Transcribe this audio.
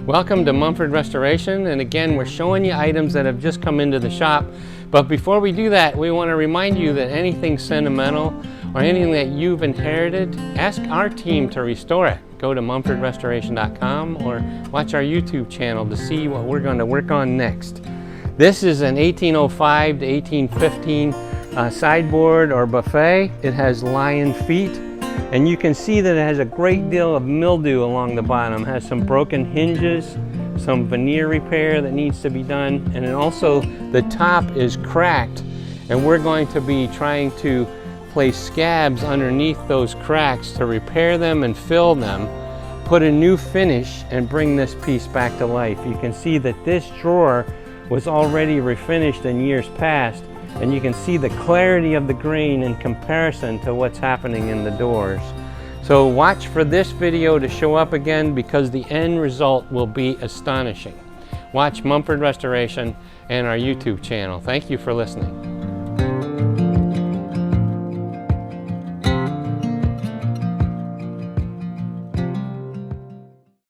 Welcome to Mumford Restoration, and again we're showing you items that have just come into the shop. But before we do that, we want to remind you that anything sentimental or anything that you've inherited, ask our team to restore it. Go to mumfordrestoration.com or watch our YouTube channel to see what we're going to work on next. This is an 1805 to 1815 sideboard or buffet. It has lion feet, and you can see that it has a great deal of mildew along the bottom. It has some broken hinges, some veneer repair that needs to be done, and then also the top is cracked, and we're going to be trying to place scabs underneath those cracks to repair them and fill them, put a new finish, and bring this piece back to life. You can see that this drawer was already refinished in years past, and you can see the clarity of the grain in comparison to what's happening in the doors. So watch for this video to show up again, because the end result will be astonishing. Watch Mumford Restoration and our YouTube channel. Thank you for listening.